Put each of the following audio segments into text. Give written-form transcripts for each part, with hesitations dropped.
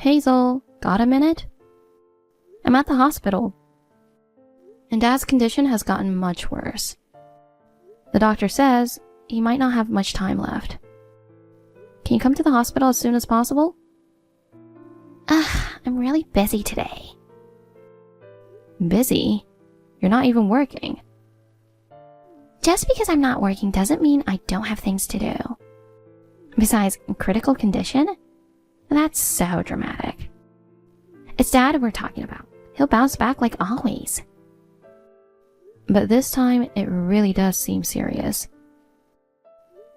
Hazel, got a minute? I'm at the hospital, and Dad's condition has gotten much worse. The doctor says he might not have much time left. Can you come to the hospital as soon as possible? I'm really busy today. Busy? You're not even working. Just because I'm not working doesn't mean I don't have things to do. Besides, critical condition? That's so dramatic. It's Dad we're talking about. He'll bounce back like always. But this time, it really does seem serious.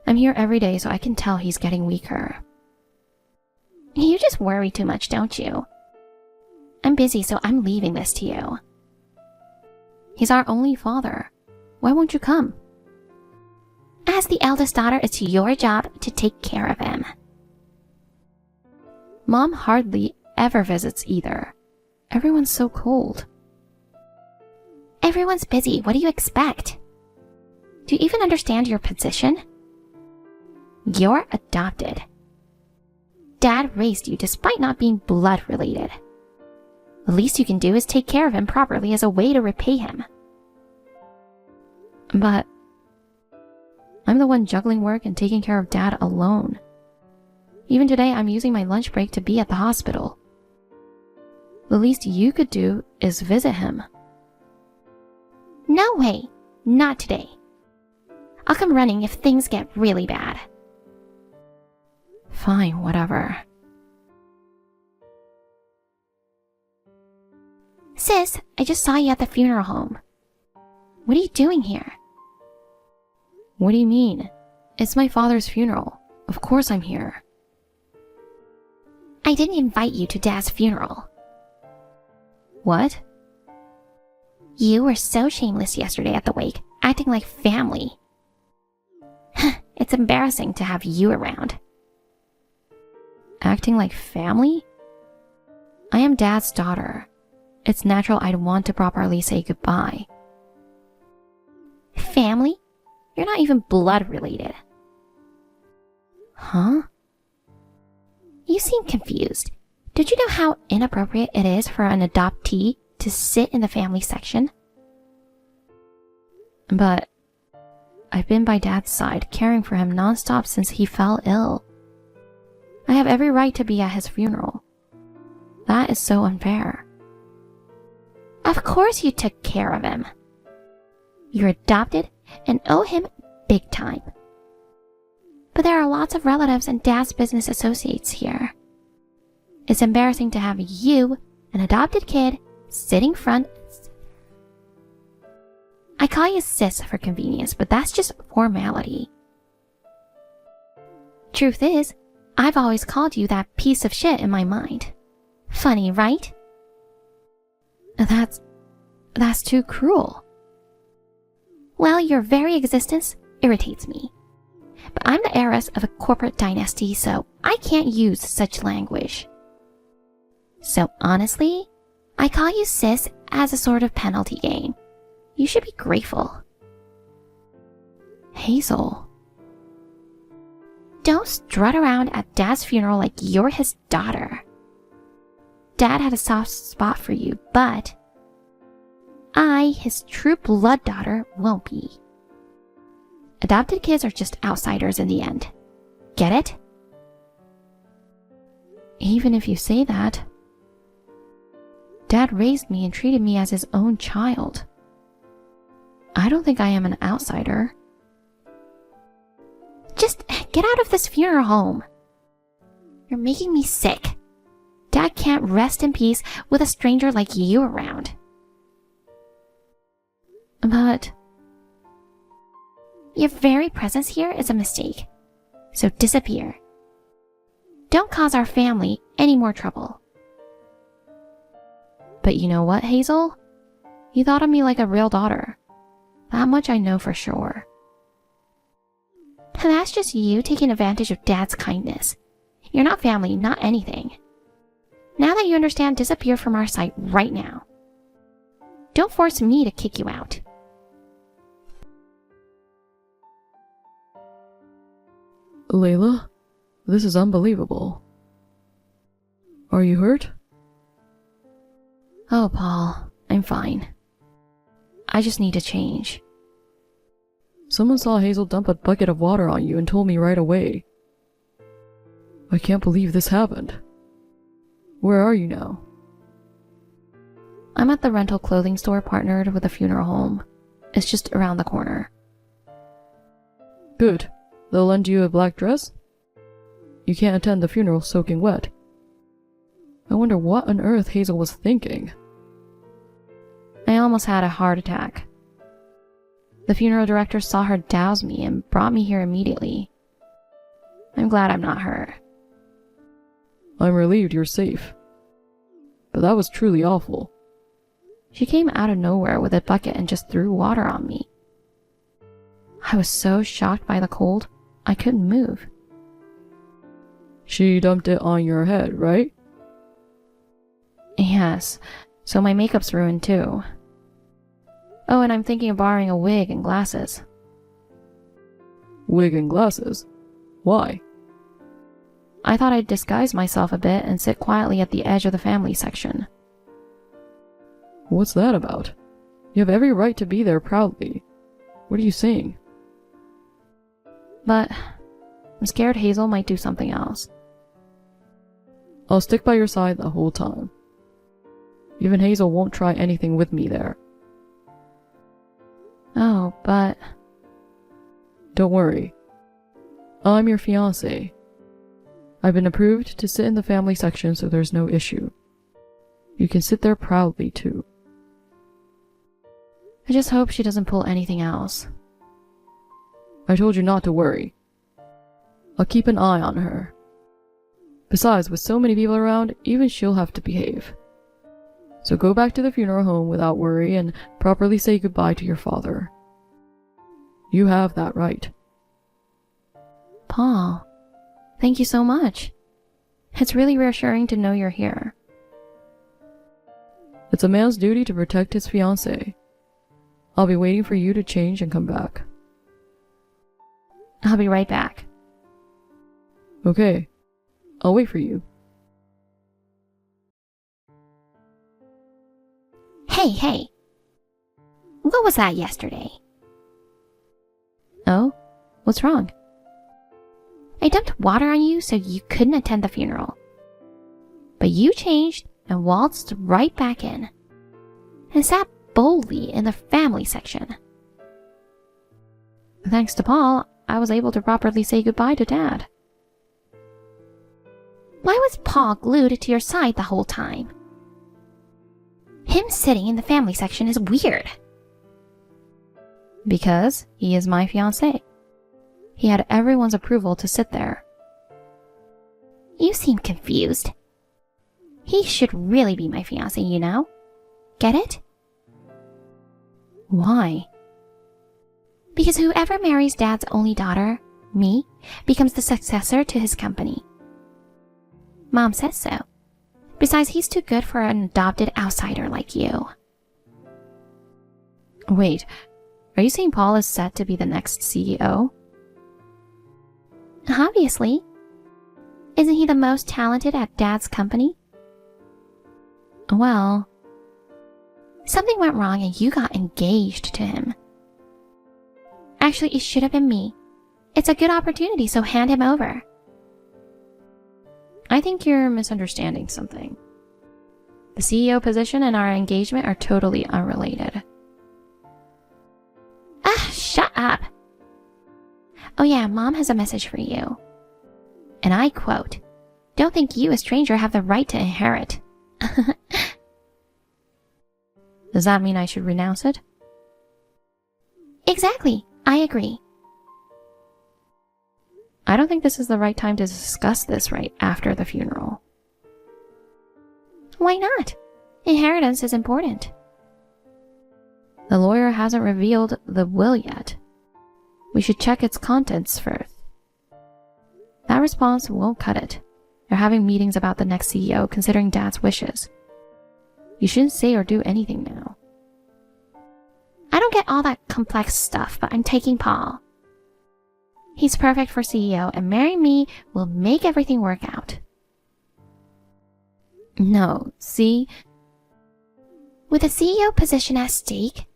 I'm here every day, so I can tell he's getting weaker. You just worry too much, don't you? I'm busy, so I'm leaving this to you. He's our only father. Why won't you come? As the eldest daughter, it's your job to take care of him. Mom hardly ever visits either. Everyone's so cold. Everyone's busy. What do you expect? Do you even understand your position? You're adopted. Dad raised you despite not being blood related. The least you can do is take care of him properly as a way to repay him. But I'm the one juggling work and taking care of Dad alone. Even today, I'm using my lunch break to be at the hospital. The least you could do is visit him. No way. Not today. I'll come running if things get really bad. Fine, whatever. Sis, I just saw you at the funeral home. What are you doing here? What do you mean? It's my father's funeral. Of course I'm here. I didn't invite you to Dad's funeral. What? You were so shameless yesterday at the wake, acting like family. It's embarrassing to have you around. Acting like family? I am Dad's daughter. It's natural I'd want to properly say goodbye. Family? You're not even blood related. Huh? You seem confused. Did you know how inappropriate it is for an adoptee to sit in the family section? But I've been by Dad's side, caring for him nonstop since he fell ill. I have every right to be at his funeral. That is so unfair. Of course you took care of him. You're adopted and owe him big time. But there are lots of relatives and Dad's business associates here. It's embarrassing to have you, an adopted kid, sitting front. I call you sis for convenience, but that's just formality. Truth is, I've always called you that piece of shit in my mind. Funny, right? That's too cruel. Well, your very existence irritates me. But I'm the heiress of a corporate dynasty, so I can't use such language. So honestly, I call you sis as a sort of penalty game. You should be grateful. Hazel. Don't strut around at Dad's funeral like you're his daughter. Dad had a soft spot for you, but I, his true blood daughter, won't be. Adopted kids are just outsiders in the end. Get it? Even if you say that, Dad raised me and treated me as his own child. I don't think I am an outsider. Just get out of this funeral home. You're making me sick. Dad can't rest in peace with a stranger like you around. But your very presence here is a mistake. So disappear. Don't cause our family any more trouble. But you know what, Hazel? You thought of me like a real daughter. That much I know for sure. That's just you taking advantage of Dad's kindness. You're not family, not anything. Now that you understand, disappear from our sight right now. Don't force me to kick you out. Layla, this is unbelievable. Are you hurt? Oh, Paul, I'm fine. I just need to change. Someone saw Hazel dump a bucket of water on you and told me right away. I can't believe this happened. Where are you now? I'm at the rental clothing store partnered with a funeral home. It's just around the corner. Good. They'll lend you a black dress? You can't attend the funeral soaking wet. I wonder what on earth Hazel was thinking. I almost had a heart attack. The funeral director saw her douse me and brought me here immediately. I'm glad I'm not her. I'm relieved you're safe. But that was truly awful. She came out of nowhere with a bucket and just threw water on me. I was so shocked by the cold, I couldn't move. She dumped it on your head, right? Yes, so my makeup's ruined too. Oh, and I'm thinking of borrowing a wig and glasses. Wig and glasses? Why? I thought I'd disguise myself a bit and sit quietly at the edge of the family section. What's that about? You have every right to be there proudly. What are you saying? But I'm scared Hazel might do something else. I'll stick by your side the whole time. Even Hazel won't try anything with me there. Oh, but... Don't worry. I'm your fiancé. I've been approved to sit in the family section, so there's no issue. You can sit there proudly, too. I just hope she doesn't pull anything else. I told you not to worry. I'll keep an eye on her. Besides, with so many people around, even she'll have to behave. So go back to the funeral home without worry and properly say goodbye to your father. You have that right. Paul, thank you so much. It's really reassuring to know you're here. It's a man's duty to protect his fiancée. I'll be waiting for you to change and come back. I'll be right back. Okay. I'll wait for you. Hey. What was that yesterday? Oh? What's wrong? I dumped water on you so you couldn't attend the funeral. But you changed and waltzed right back in. And sat boldly in the family section. Thanks to Paul, I was able to properly say goodbye to Dad. Why was Paul glued to your side the whole time? Him sitting in the family section is weird. Because he is my fiancé. He had everyone's approval to sit there. You seem confused. He should really be my fiancé, you know? Get it? Why? Because whoever marries Dad's only daughter, me, becomes the successor to his company. Mom says so. Besides, he's too good for an adopted outsider like you. Wait, are you saying Paul is set to be the next CEO? Obviously. Isn't he the most talented at Dad's company? Well... Something went wrong and you got engaged to him. Actually, it should have been me. It's a good opportunity, so hand him over. I think you're misunderstanding something. The CEO position and our engagement are totally unrelated. Shut up. Oh yeah, Mom has a message for you. And I quote, "Don't think you, a stranger, have the right to inherit." Does that mean I should renounce it? Exactly. I agree. I don't think this is the right time to discuss this right after the funeral. Why not? Inheritance is important. The lawyer hasn't revealed the will yet. We should check its contents first. That response won't cut it. They're having meetings about the next CEO considering Dad's wishes. You shouldn't say or do anything now. I don't get all that complex stuff, but I'm taking Paul. He's perfect for CEO, and marrying me will make everything work out. No, see? With a CEO position at stake,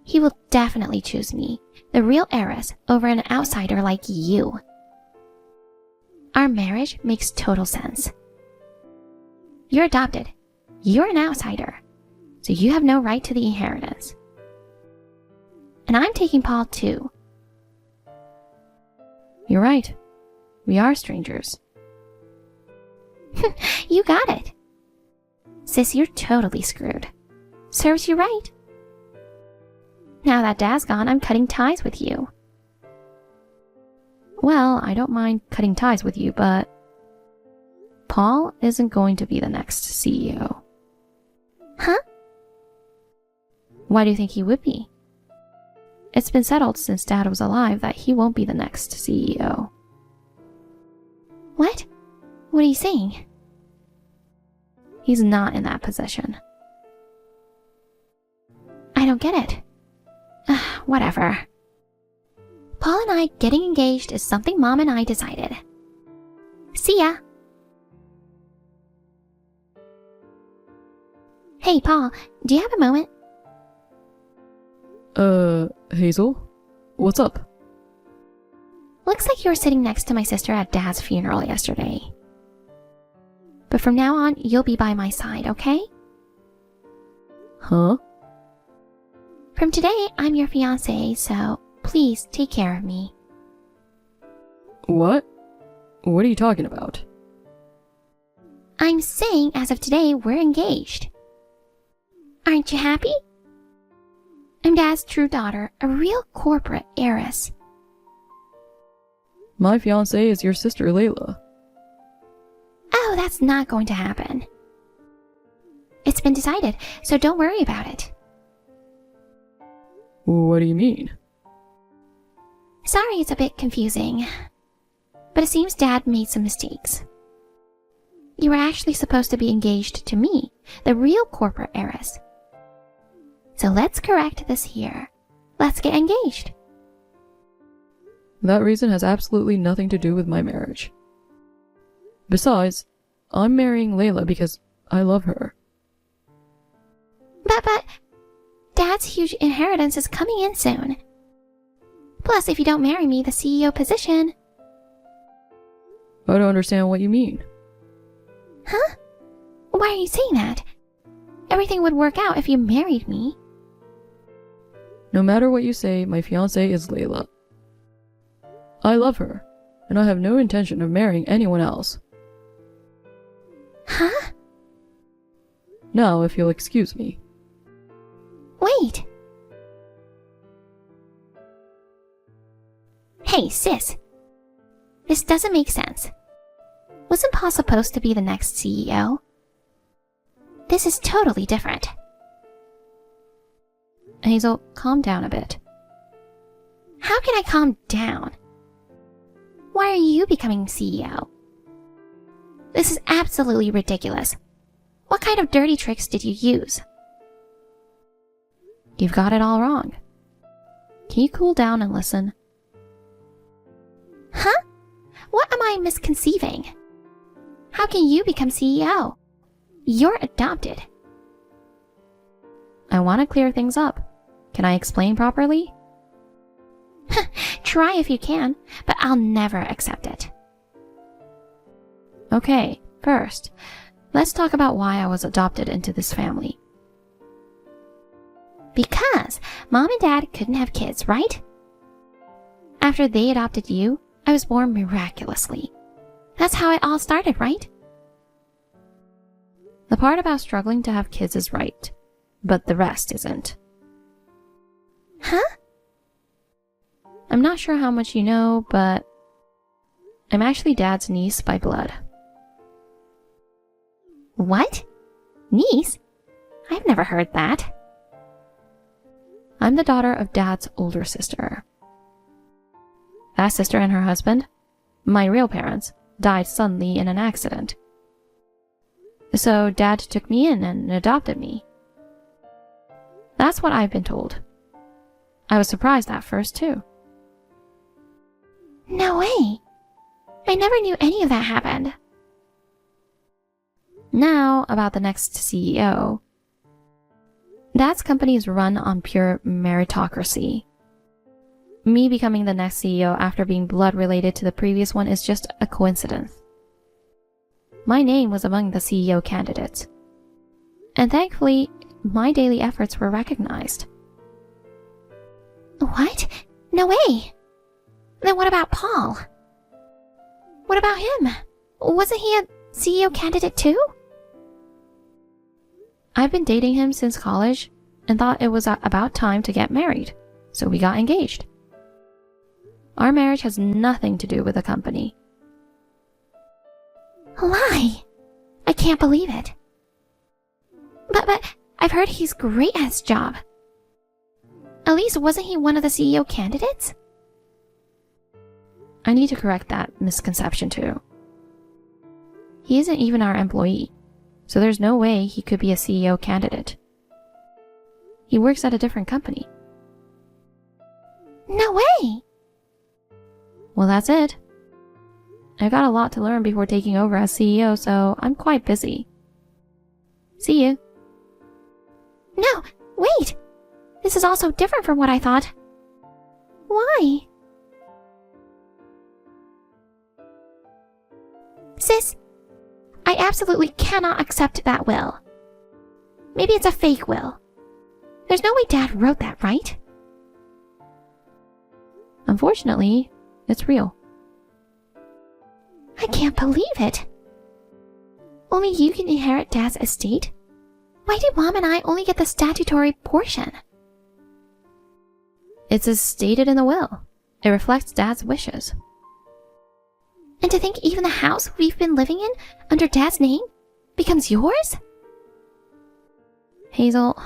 he will definitely choose me, the real heiress, over an outsider like you. Our marriage makes total sense. You're adopted. You're an outsider, so you have no right to the inheritance. And I'm taking Paul too. You're right. We are strangers. You got it. Sis, you're totally screwed. Serves you right. Now that Dad's gone, I'm cutting ties with you. Well, I don't mind cutting ties with you, but Paul isn't going to be the next CEO. Huh? Why do you think he would be? It's been settled since Dad was alive that he won't be the next CEO. What? What are you saying? He's not in that position. I don't get it. Whatever. Paul and I getting engaged is something Mom and I decided. See ya. Hey, Paul, do you have a moment? Hazel? What's up? Looks like you were sitting next to my sister at Dad's funeral yesterday. But from now on, you'll be by my side, okay? Huh? From today, I'm your fiancé, so please take care of me. What? What are you talking about? I'm saying as of today, we're engaged. Aren't you happy? I'm Dad's true daughter, a real corporate heiress. My fiancée is your sister Layla. Oh, that's not going to happen. It's been decided, so don't worry about it. What do you mean? Sorry it's a bit confusing, but it seems Dad made some mistakes. You were actually supposed to be engaged to me, the real corporate heiress. So let's correct this here. Let's get engaged. That reason has absolutely nothing to do with my marriage. Besides, I'm marrying Layla because I love her. But, Dad's huge inheritance is coming in soon. Plus, if you don't marry me, the CEO position... I don't understand what you mean. Huh? Why are you saying that? Everything would work out if you married me. No matter what you say, my fiancée is Layla. I love her, and I have no intention of marrying anyone else. Huh? Now, if you'll excuse me. Wait. Hey, sis. This doesn't make sense. Wasn't Paul supposed to be the next CEO? This is totally different. Hazel, calm down a bit. How can I calm down? Why are you becoming CEO? This is absolutely ridiculous. What kind of dirty tricks did you use? You've got it all wrong. Can you cool down and listen? Huh? What am I misconceiving? How can you become CEO? You're adopted. I want to clear things up. Can I explain properly? Try if you can, but I'll never accept it. Okay, first, let's talk about why I was adopted into this family. Because Mom and Dad couldn't have kids, right? After they adopted you, I was born miraculously. That's how it all started, right? The part about struggling to have kids is right, but the rest isn't. Huh? I'm not sure how much you know, but I'm actually Dad's niece by blood. What? Niece? I've never heard that. I'm the daughter of Dad's older sister. That sister and her husband, my real parents, died suddenly in an accident. So Dad took me in and adopted me. That's what I've been told. I was surprised at first, too. No way. I never knew any of that happened. Now, about the next CEO. Dad's company is run on pure meritocracy. Me becoming the next CEO after being blood related to the previous one is just a coincidence. My name was among the CEO candidates. And thankfully, my daily efforts were recognized. What? No way! Then what about Paul? What about him? Wasn't he a CEO candidate too? I've been dating him since college and thought it was about time to get married, so we got engaged. Our marriage has nothing to do with the company. A lie! I can't believe it. But I've heard he's great at his job. At least wasn't he one of the CEO candidates? I need to correct that misconception too. He isn't even our employee, so there's no way he could be a CEO candidate. He works at a different company. No way! Well, that's it. I've got a lot to learn before taking over as CEO, so I'm quite busy. See you. No, wait! This is also different from what I thought. Why? Sis, I absolutely cannot accept that will. Maybe it's a fake will. There's no way Dad wrote that, right? Unfortunately, it's real. I can't believe it. Only you can inherit Dad's estate? Why do Mom and I only get the statutory portion? It's as stated in the will. It reflects Dad's wishes. And to think even the house we've been living in, under Dad's name, becomes yours? Hazel,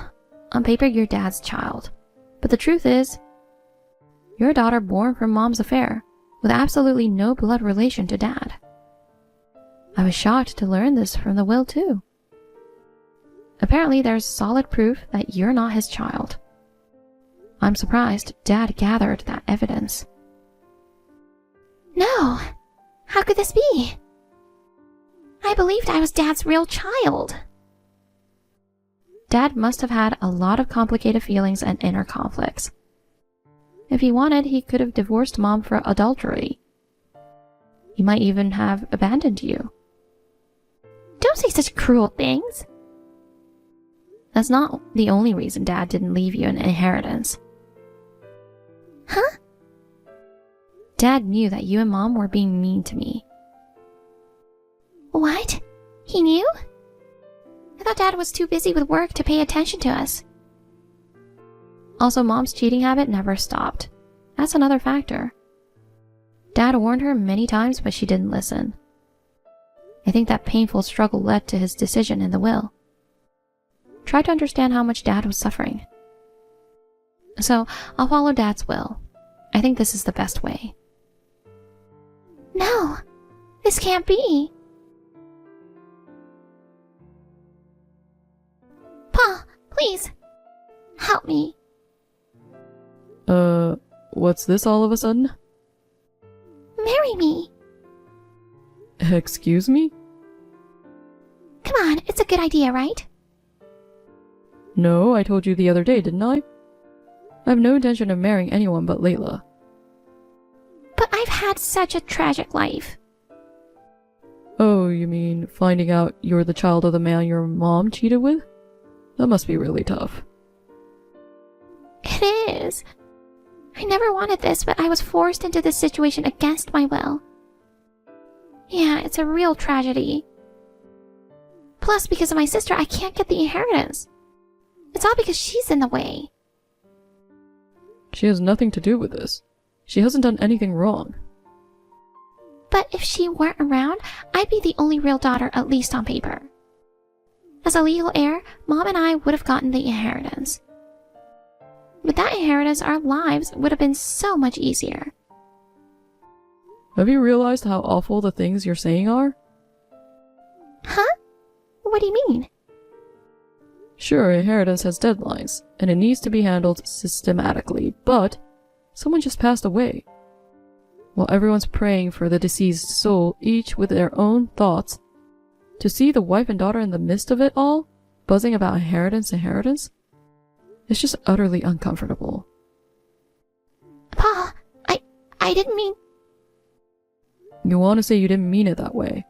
on paper you're Dad's child. But the truth is, you're a daughter born from Mom's affair, with absolutely no blood relation to Dad. I was shocked to learn this from the will too. Apparently there's solid proof that you're not his child. I'm surprised Dad gathered that evidence. No! How could this be? I believed I was Dad's real child. Dad must have had a lot of complicated feelings and inner conflicts. If he wanted, he could have divorced Mom for adultery. He might even have abandoned you. Don't say such cruel things. That's not the only reason Dad didn't leave you an inheritance. Huh? Dad knew that you and Mom were being mean to me. What? He knew? I thought Dad was too busy with work to pay attention to us. Also, Mom's cheating habit never stopped. That's another factor. Dad warned her many times, but she didn't listen. I think that painful struggle led to his decision in the will. Try to understand how much Dad was suffering. So, I'll follow Dad's will. I think this is the best way. No, this can't be. Pa, please, help me. What's this all of a sudden? Marry me. Excuse me? Come on, it's a good idea, right? No, I told you the other day, didn't I? I have no intention of marrying anyone but Layla. But I've had such a tragic life. Oh, you mean finding out you're the child of the man your mom cheated with? That must be really tough. It is. I never wanted this, but I was forced into this situation against my will. Yeah, it's a real tragedy. Plus, because of my sister, I can't get the inheritance. It's all because she's in the way. She has nothing to do with this. She hasn't done anything wrong. But if she weren't around, I'd be the only real daughter, at least on paper. As a legal heir, Mom and I would have gotten the inheritance. With that inheritance, our lives would have been so much easier. Have you realized how awful the things you're saying are? Huh? What do you mean? Sure, inheritance has deadlines, and it needs to be handled systematically, but someone just passed away. While everyone's praying for the deceased soul, each with their own thoughts, To see the wife and daughter in the midst of it all, buzzing about inheritance, it's just utterly uncomfortable. Pa, I didn't mean... You want to say you didn't mean it that way,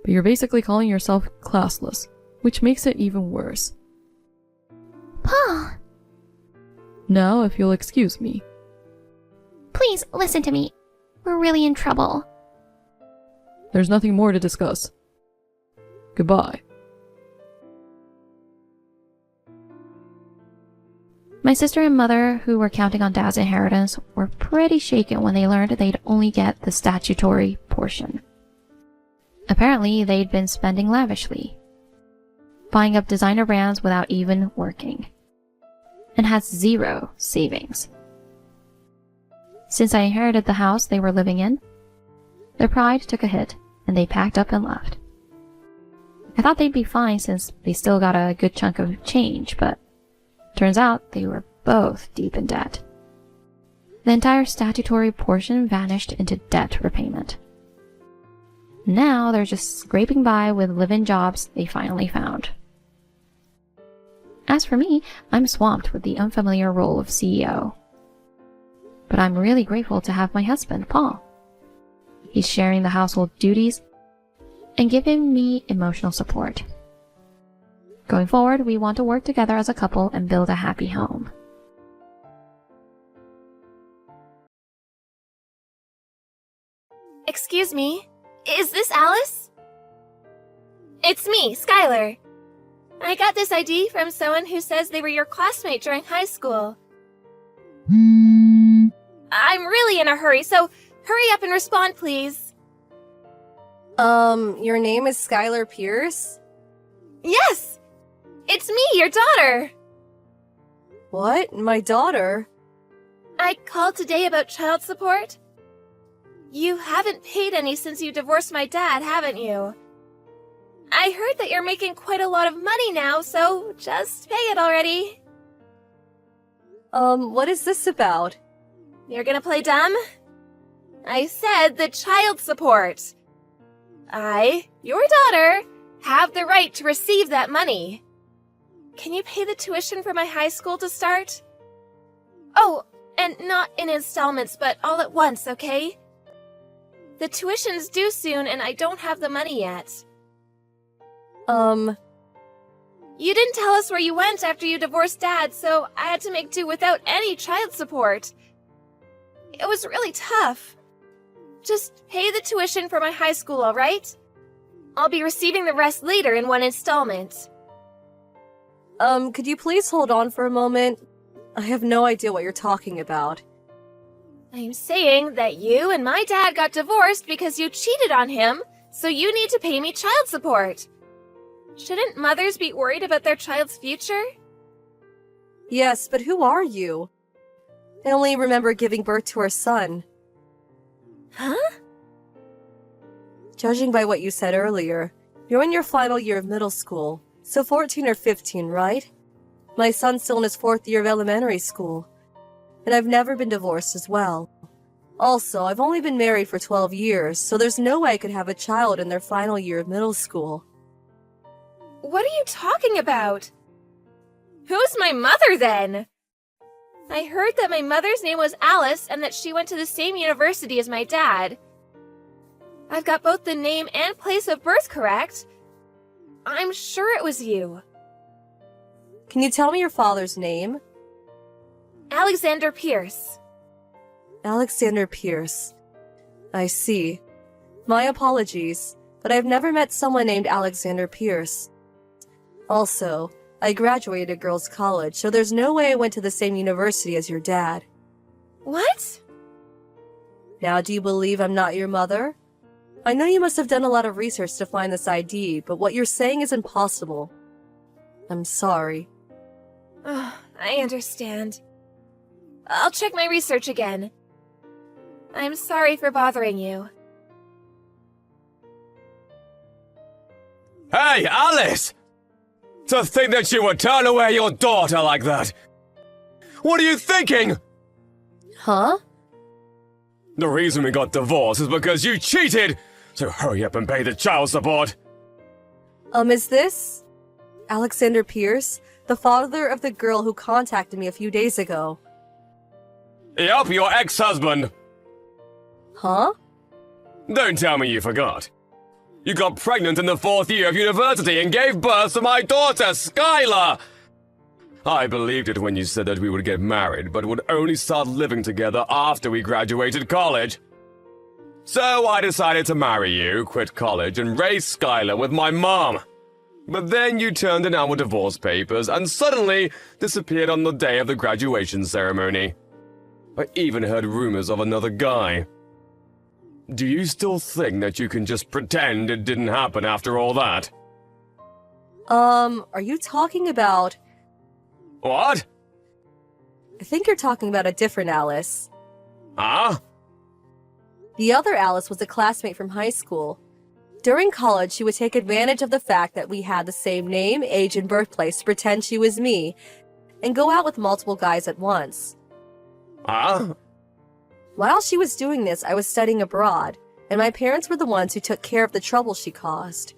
but you're basically calling yourself classless, which makes it even worse. Pa, Now, if you'll excuse me. please listen to me. We're really in trouble. There's nothing more to discuss. Goodbye. My sister and mother, who were counting on Dad's inheritance, were pretty shaken when they learned they'd only get the statutory portion. Apparently, they'd been spending lavishly, buying up designer brands without even working, and had zero savings. Since I inherited the house they were living in, their pride took a hit, and they packed up and left. I thought they'd be fine since they still got a good chunk of change, but turns out they were both deep in debt. The entire statutory portion vanished into debt repayment. Now they're just scraping by with live-in jobs they finally found. As for me, I'm swamped with the unfamiliar role of CEO. But I'm really grateful to have my husband, Paul. He's sharing the household duties and giving me emotional support. Going forward, we want to work together as a couple and build a happy home. Excuse me, is this Alice? It's me, Skylar. I got this ID from someone who says they were your classmate during high school. I'm really in a hurry, so hurry up and respond, please. Your name is Skylar Pierce? Yes! It's me, your daughter! What? My daughter? I called today about child support. You haven't paid any since you divorced my dad, haven't you? I heard that you're making quite a lot of money now, so just pay it already. What is this about? You're gonna play dumb? I said the child support. I, your daughter, have the right to receive that money. Can you pay the tuition for my high school to start? Oh, and not in installments, but all at once, okay? The tuition's due soon and I don't have the money yet. You didn't tell us where you went after you divorced Dad, so I had to make do without any child support. It was really tough. Just pay the tuition for my high school, alright? I'll be receiving the rest later in one installment. Could you please hold on for a moment? I have no idea what you're talking about. I'm saying that you and my dad got divorced because you cheated on him, so you need to pay me child support. Shouldn't mothers be worried about their child's future? Yes, but who are you? I only remember giving birth to our son. Huh? Judging by what you said earlier, you're in your final year of middle school, so 14 or 15, right? My son's still in his 4th year of elementary school. And I've never been divorced as well. Also, I've only been married for 12 years, so there's no way I could have a child in their final year of middle school. What are you talking about? Who's my mother then? I heard that my mother's name was Alice and that she went to the same university as my dad. I've got both the name and place of birth correct. I'm sure it was you. Can you tell me your father's name? Alexander Pierce. Alexander Pierce. I see. My apologies, but I've never met someone named Alexander Pierce. Also, I graduated girls' college, so there's no way I went to the same university as your dad. What? Now, do you believe I'm not your mother? I know you must have done a lot of research to find this ID, but what you're saying is impossible. I'm sorry. Oh, I understand. I'll check my research again. I'm sorry for bothering you. Hey, Alice! To think that you would turn away your daughter like that! What are you thinking? Huh? The reason we got divorced is because you cheated! So hurry up and pay the child support! Is this Alexander Pierce, the father of the girl who contacted me a few days ago? Yup, your ex-husband. Huh? Don't tell me you forgot. You got pregnant in the 4th year of university and gave birth to my daughter, Skylar! I believed it when you said that we would get married, but would only start living together after we graduated college. So I decided to marry you, quit college, and raise Skylar with my mom. But then you turned in our divorce papers and suddenly disappeared on the day of the graduation ceremony. I even heard rumors of another guy. Do you still think that you can just pretend it didn't happen after all that? Are you talking about... What? I think you're talking about a different Alice. Huh? The other Alice was a classmate from high school. During college, she would take advantage of the fact that we had the same name, age, and birthplace to pretend she was me, and go out with multiple guys at once. Huh? While she was doing this, I was studying abroad, and my parents were the ones who took care of the trouble she caused.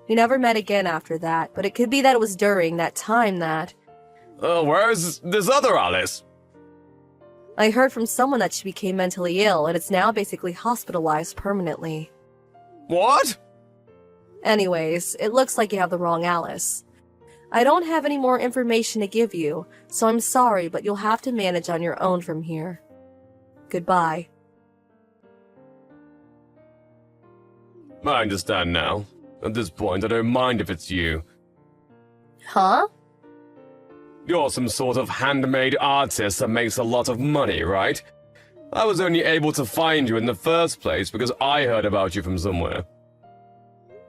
We never met again after that, but it could be that it was during that time that... Where's this other Alice? I heard from someone that she became mentally ill, and is now basically hospitalized permanently. What? Anyways, it looks like you have the wrong Alice. I don't have any more information to give you, so I'm sorry, but you'll have to manage on your own from here. Goodbye. I understand now. At this point, I don't mind if it's you. Huh? You're some sort of handmade artist that makes a lot of money, right? I was only able to find you in the first place because I heard about you from somewhere.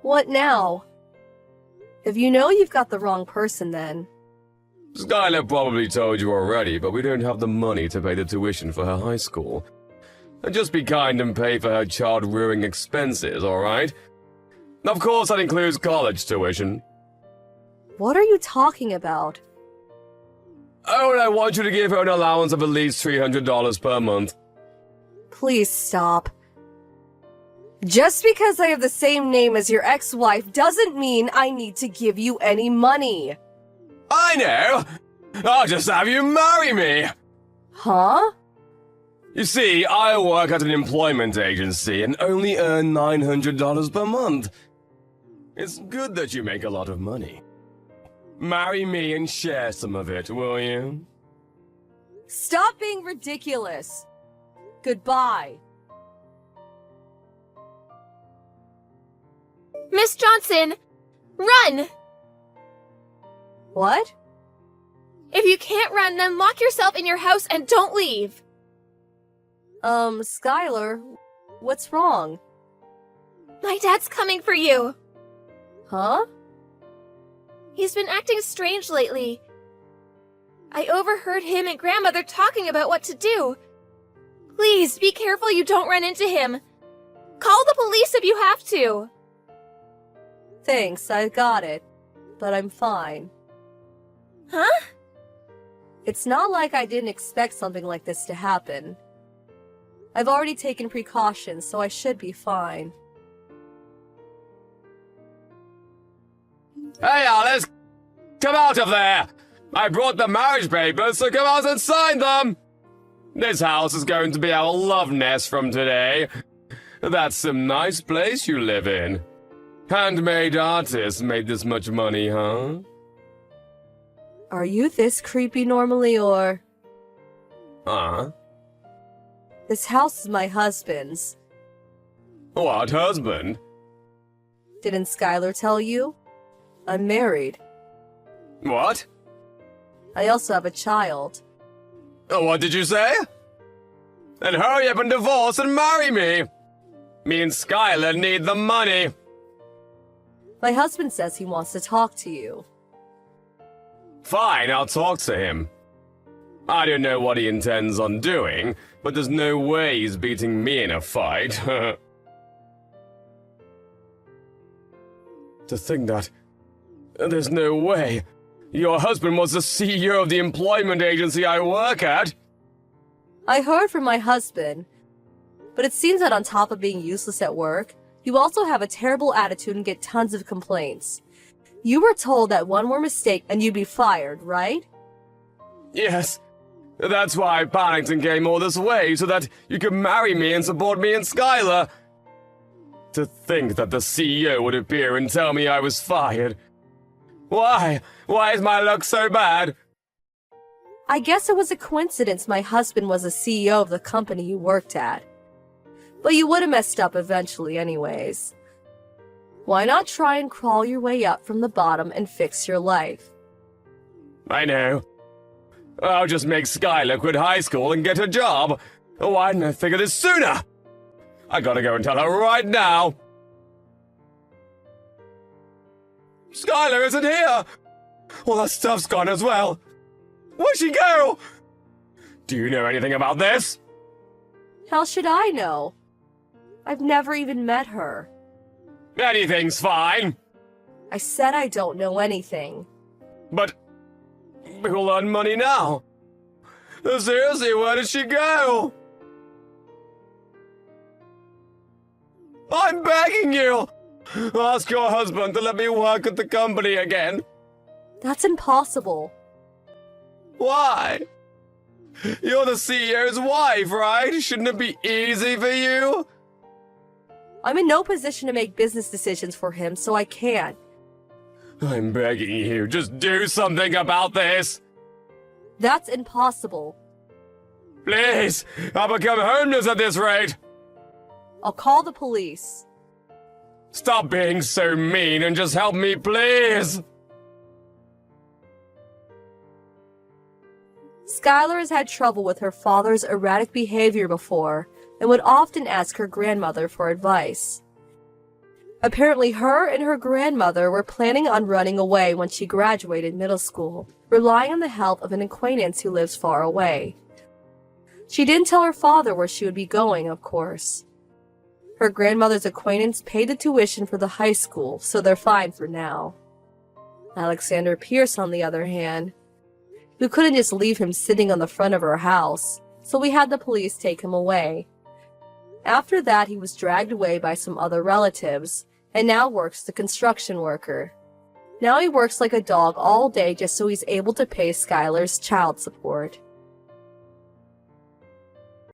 What now? If you know, you've got the wrong person then. Skylar probably told you already, but we don't have the money to pay the tuition for her high school. And just be kind and pay for her child-rearing expenses, alright? Of course that includes college tuition. What are you talking about? Oh, and I want you to give her an allowance of at least $300 per month. Please stop. Just because I have the same name as your ex-wife doesn't mean I need to give you any money. I know! I'll just have you marry me! Huh? You see, I work at an employment agency and only earn $900 per month. It's good that you make a lot of money. Marry me and share some of it, will you? Stop being ridiculous. Goodbye. Miss Johnson, run! What? If you can't run, then lock yourself in your house and don't leave. Skylar, what's wrong? My dad's coming for you. Huh? He's been acting strange lately. I overheard him and grandmother talking about what to do. Please, be careful you don't run into him. Call the police if you have to. Thanks, I got it. But I'm fine. Huh? It's not like I didn't expect something like this to happen. I've already taken precautions, so I should be fine. Hey, Alice! Come out of there! I brought the marriage papers, so come out and sign them! This house is going to be our love nest from today. That's some nice place you live in. Handmade artists made this much money, huh? Are you this creepy normally, or... Huh? This house is my husband's. What husband? Didn't Skylar tell you? I'm married. What? I also have a child. What did you say? Then hurry up and divorce and marry me! Me and Skylar need the money! My husband says he wants to talk to you. Fine, I'll talk to him. I don't know what he intends on doing, but there's no way he's beating me in a fight. To think that... There's no way. Your husband was the CEO of the employment agency I work at. I heard from my husband, but it seems that on top of being useless at work, You also have a terrible attitude and get tons of complaints. You were told that one more mistake and you'd be fired, right? Yes. That's why Paddington came all this way, so that you could marry me and support me and Skylar. To think that the CEO would appear and tell me I was fired. Why? Why is my luck so bad? I guess it was a coincidence my husband was the CEO of the company you worked at. But you would have messed up eventually anyways. Why not try and crawl your way up from the bottom and fix your life? I know. I'll just make Skylar quit high school and get a job. Why didn't I think of this sooner? I gotta go and tell her right now. Skylar isn't here! All that stuff's gone as well. Where'd she go? Do you know anything about this? How should I know? I've never even met her. Anything's fine. I said I don't know anything. But we'll earn money now. Seriously, where did she go? I'm begging you! Ask your husband to let me work at the company again. That's impossible. Why? You're the CEO's wife, right? Shouldn't it be easy for you? I'm in no position to make business decisions for him, so I can't. I'm begging you, just do something about this. That's impossible. Please, I'll become homeless at this rate. I'll call the police. Stop being so mean and just help me, please. Skylar has had trouble with her father's erratic behavior before and would often ask her grandmother for advice. Apparently, her and her grandmother were planning on running away when she graduated middle school, relying on the help of an acquaintance who lives far away. She didn't tell her father where she would be going, of course. Her grandmother's acquaintance paid the tuition for the high school, so they're fine for now. Alexander Pierce, on the other hand, we couldn't just leave him sitting on the front of our house, so we had the police take him away. After that, he was dragged away by some other relatives, and now works as a construction worker. Now he works like a dog all day just so he's able to pay Skylar's child support.